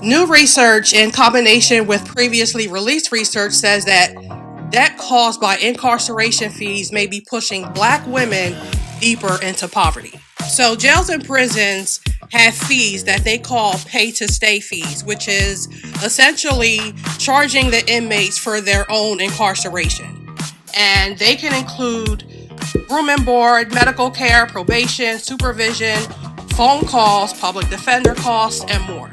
New research in combination with previously released research says that debt caused by incarceration fees may be pushing Black women deeper into poverty. So jails and prisons have fees that they call pay-to-stay fees, which is essentially charging the inmates for their own incarceration. And they can include room and board, medical care, probation, supervision, phone calls, public defender costs, and more.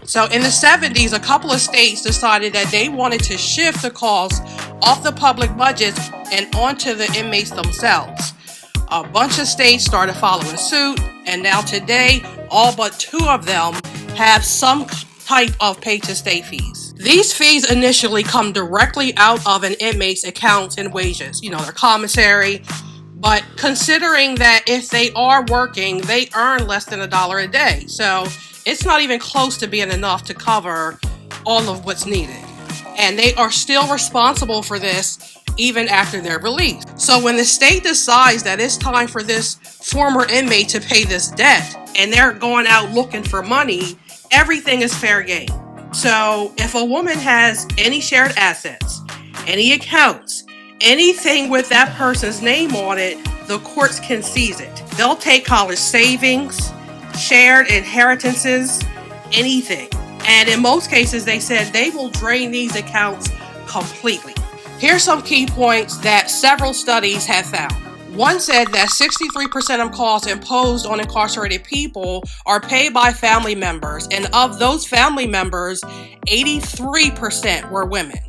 So in the 70s, a couple of states decided that they wanted to shift the costs off the public budgets and onto the inmates themselves. A bunch of states started following suit, and now today, all but 2 of them have some type of pay-to-stay fees. These fees initially come directly out of an inmate's accounts and wages, their commissary. But considering that if they are working, they earn less than $1 a day. So it's not even close to being enough to cover all of what's needed. And they are still responsible for this even after their release. So when the state decides that it's time for this former inmate to pay this debt and they're going out looking for money, everything is fair game. So if a woman has any shared assets, any accounts, anything with that person's name on it, the courts can seize it. They'll take college savings, shared inheritances, anything. And in most cases, they said they will drain these accounts completely. Here's some key points that several studies have found. One said that 63% of costs imposed on incarcerated people are paid by family members, and of those family members, 83% were women.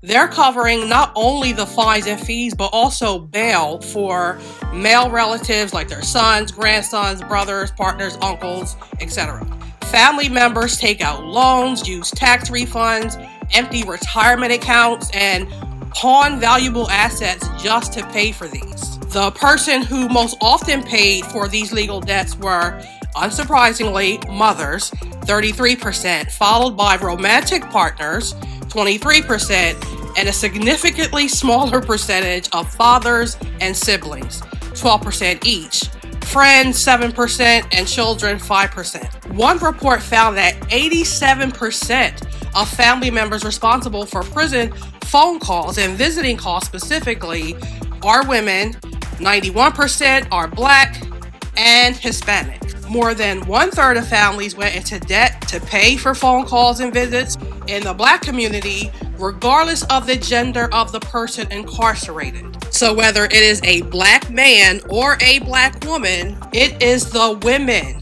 They're covering not only the fines and fees, but also bail for male relatives like their sons, grandsons, brothers, partners, uncles, etc. Family members take out loans, use tax refunds, empty retirement accounts, and pawn valuable assets just to pay for these. The person who most often paid for these legal debts were, unsurprisingly, mothers, 33%, followed by romantic partners, 23%, and a significantly smaller percentage of fathers and siblings, 12% each, friends 7%, and children 5%. One report found that 87% of family members responsible for prison phone calls and visiting costs specifically are women, 91% are Black and Hispanic. More than 1/3 of families went into debt to pay for phone calls and visits in the Black community, regardless of the gender of the person incarcerated. So whether it is a Black man or a Black woman, it is the women,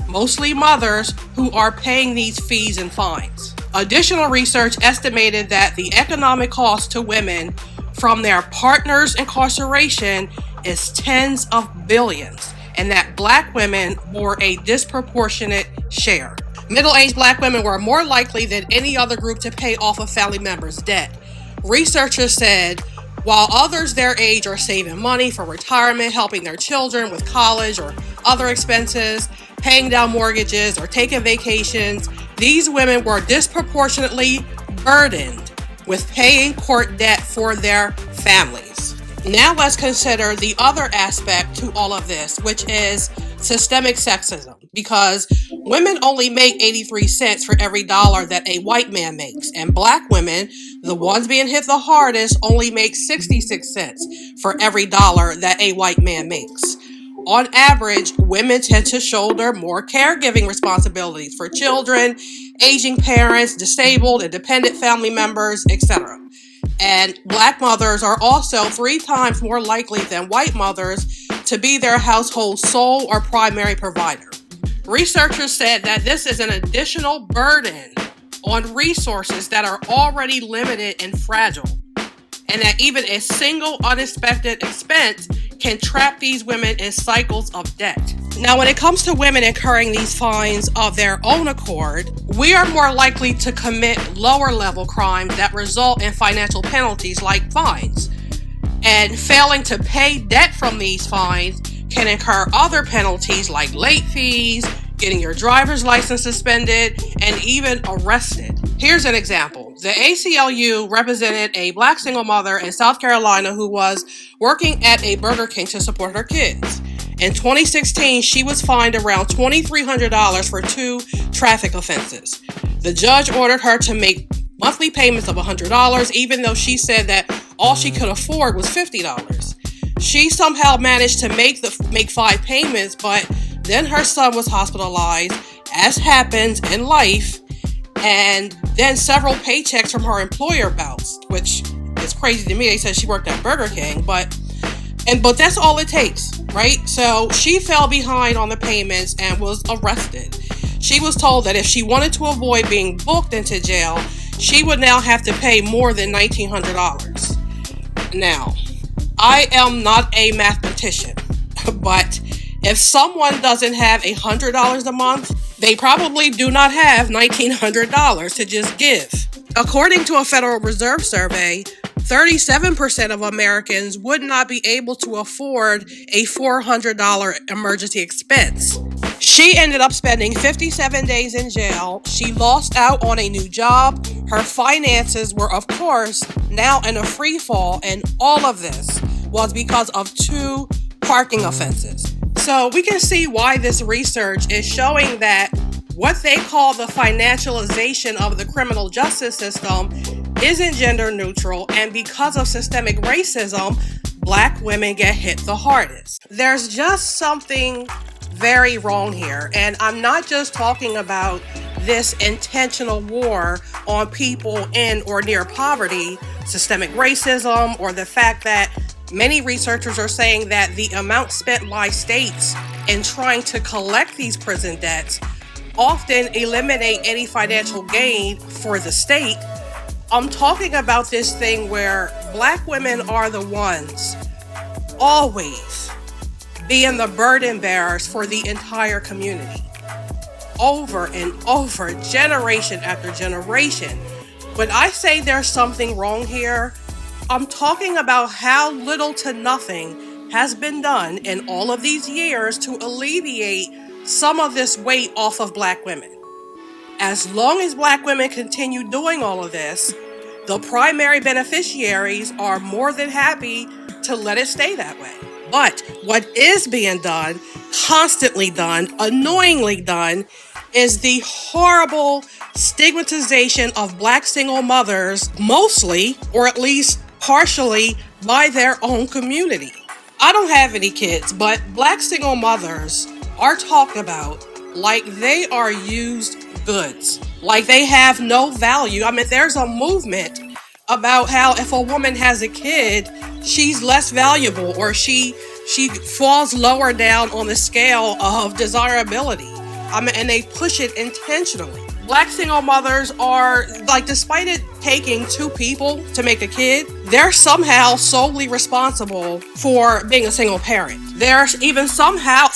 mostly mothers, who are paying these fees and fines. Additional research estimated that the economic cost to women from their partner's incarceration is tens of billions, and that Black women bore a disproportionate share. Middle-aged Black women were more likely than any other group to pay off a family member's debt. Researchers said, while others their age are saving money for retirement, helping their children with college or other expenses, paying down mortgages, or taking vacations, these women were disproportionately burdened with paying court debt for their families. Now let's consider the other aspect to all of this, which is systemic sexism, because women only make 83 cents for every dollar that a white man makes, and Black women, the ones being hit the hardest, only make 66 cents for every dollar that a white man makes. On average, women tend to shoulder more caregiving responsibilities for children, aging parents, disabled and dependent family members, etc. And Black mothers are also 3 times more likely than white mothers to be their household's sole or primary provider. Researchers said that this is an additional burden on resources that are already limited and fragile, and that even a single unexpected expense can trap these women in cycles of debt. Now, when it comes to women incurring these fines of their own accord, we are more likely to commit lower level crimes that result in financial penalties like fines. And failing to pay debt from these fines can incur other penalties like late fees, getting your driver's license suspended, and even arrested. Here's an example. The ACLU represented a Black single mother in South Carolina who was working at a Burger King to support her kids. In 2016, she was fined around $2,300 for 2 traffic offenses. The judge ordered her to make monthly payments of $100, even though she said that all she could afford was $50. She somehow managed to make 5 payments, but then her son was hospitalized, as happens in life, and then several paychecks from her employer bounced, which is crazy to me. They said she worked at Burger King, but that's all it takes, right? So she fell behind on the payments and was arrested. She was told that if she wanted to avoid being booked into jail, she would now have to pay more than $1,900. Now, I am not a mathematician, but if someone doesn't have $100 a month, they probably do not have $1,900 to just give. According to a Federal Reserve survey, 37% of Americans would not be able to afford a $400 emergency expense. She ended up spending 57 days in jail. She lost out on a new job. Her finances were, of course, now in a free fall, and all of this was because of 2 parking offenses. So we can see why this research is showing that what they call the financialization of the criminal justice system isn't gender neutral, and because of systemic racism, Black women get hit the hardest. There's just something very wrong here, and I'm not just talking about this intentional war on people in or near poverty, systemic racism, or the fact that many researchers are saying that the amount spent by states in trying to collect these prison debts often eliminate any financial gain for the state. I'm talking about this thing where Black women are the ones always being the burden bearers for the entire community. Over and over, generation after generation. When I say there's something wrong here, I'm talking about how little to nothing has been done in all of these years to alleviate some of this weight off of Black women. As long as Black women continue doing all of this, the primary beneficiaries are more than happy to let it stay that way. But what is being done, constantly done, annoyingly done, is the horrible stigmatization of Black single mothers, mostly, or at least partially, by their own community. I don't have any kids, but Black single mothers are talked about like they are used goods, like they have no value. I mean, there's a movement about how if a woman has a kid, she's less valuable, or she falls lower down on the scale of desirability. And they push it intentionally. Black single mothers are, like, despite it taking 2 people to make a kid, they're somehow solely responsible for being a single parent. They're even somehow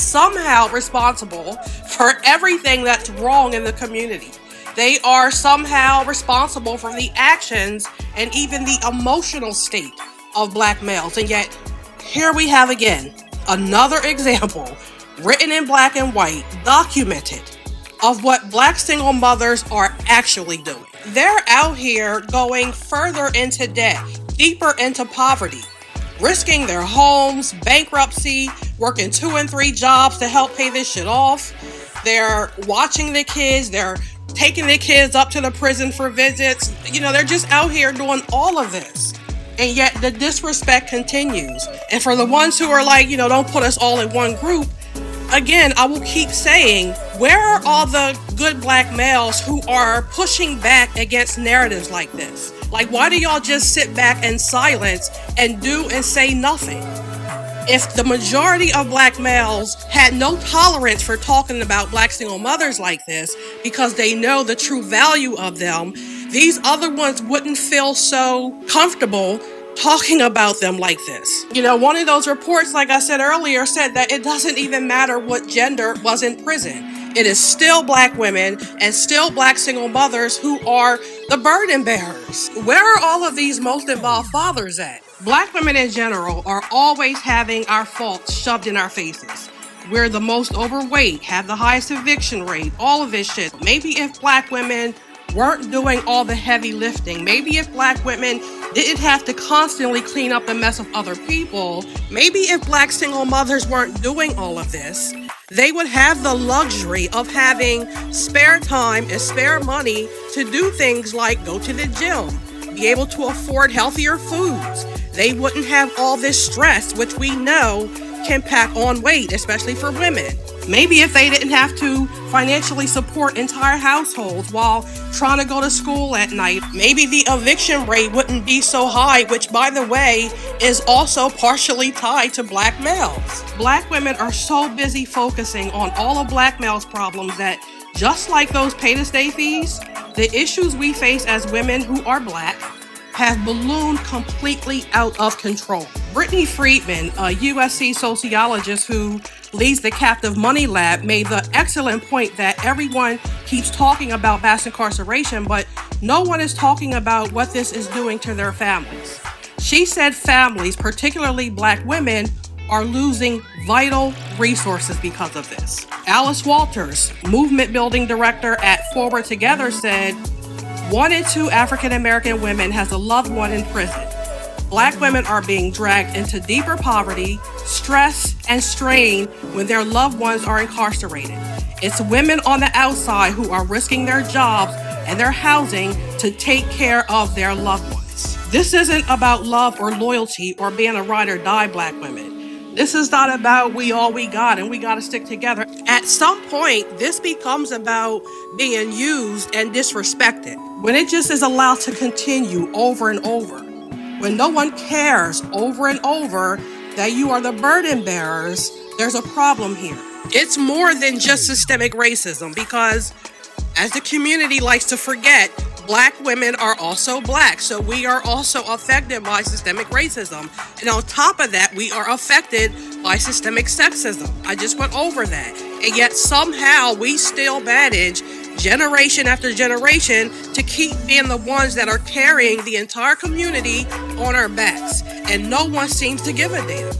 responsible for everything that's wrong in the community. They are somehow responsible for the actions and even the emotional state of Black males. And yet, here we have again another example, written in black and white, documented, of what Black single mothers are actually doing. They're out here going further into debt, deeper into poverty, risking their homes, bankruptcy, working 2 and 3 jobs to help pay this shit off. They're watching the kids, they're taking the kids up to the prison for visits. They're just out here doing all of this. And yet the disrespect continues. And for the ones who are like, don't put us all in one group, again, I will keep saying, where are all the good Black males who are pushing back against narratives like this? Like, why do y'all just sit back in silence and do and say nothing? If the majority of Black males had no tolerance for talking about Black single mothers like this because they know the true value of them, these other ones wouldn't feel so comfortable talking about them like this. One of those reports, like I said earlier, said that it doesn't even matter what gender was in prison. It is still Black women and still Black single mothers who are the burden bearers. Where are all of these most involved fathers at? Black women in general are always having our faults shoved in our faces. We're the most overweight, have the highest eviction rate, all of this shit. Maybe if Black women weren't doing all the heavy lifting. Maybe if black women didn't have to constantly clean up the mess of other people, maybe if black single mothers weren't doing all of this, they would have the luxury of having spare time and spare money to do things like go to the gym, be able to afford healthier foods. They wouldn't have all this stress, which we know can pack on weight, especially for women. Maybe if they didn't have to financially support entire households while trying to go to school at night, maybe the eviction rate wouldn't be so high, which, by the way, is also partially tied to black males. Black women are so busy focusing on all of black males' problems that, just like those pay-to-stay fees, the issues we face as women who are black have ballooned completely out of control. Brittany Friedman, a USC sociologist who leads the Captive Money Lab, made the excellent point that everyone keeps talking about mass incarceration, but no one is talking about what this is doing to their families. She said families, particularly black women, are losing vital resources because of this. Alice Walters, movement building director at Forward Together, said 1 in 2 African American women has a loved one in prison. Black women are being dragged into deeper poverty, stress, and strain when their loved ones are incarcerated. It's women on the outside who are risking their jobs and their housing to take care of their loved ones. This isn't about love or loyalty or being a ride or die black women. This is not about we all we got and we got to stick together. At some point, this becomes about being used and disrespected. When it just is allowed to continue over and over. When no one cares over and over that you are the burden bearers, there's a problem here. It's more than just systemic racism because, as the community likes to forget, black women are also black, so we are also affected by systemic racism. And on top of that, we are affected by systemic sexism. I just went over that. And yet somehow we still manage generation after generation to keep being the ones that are carrying the entire community on our backs. And no one seems to give a damn.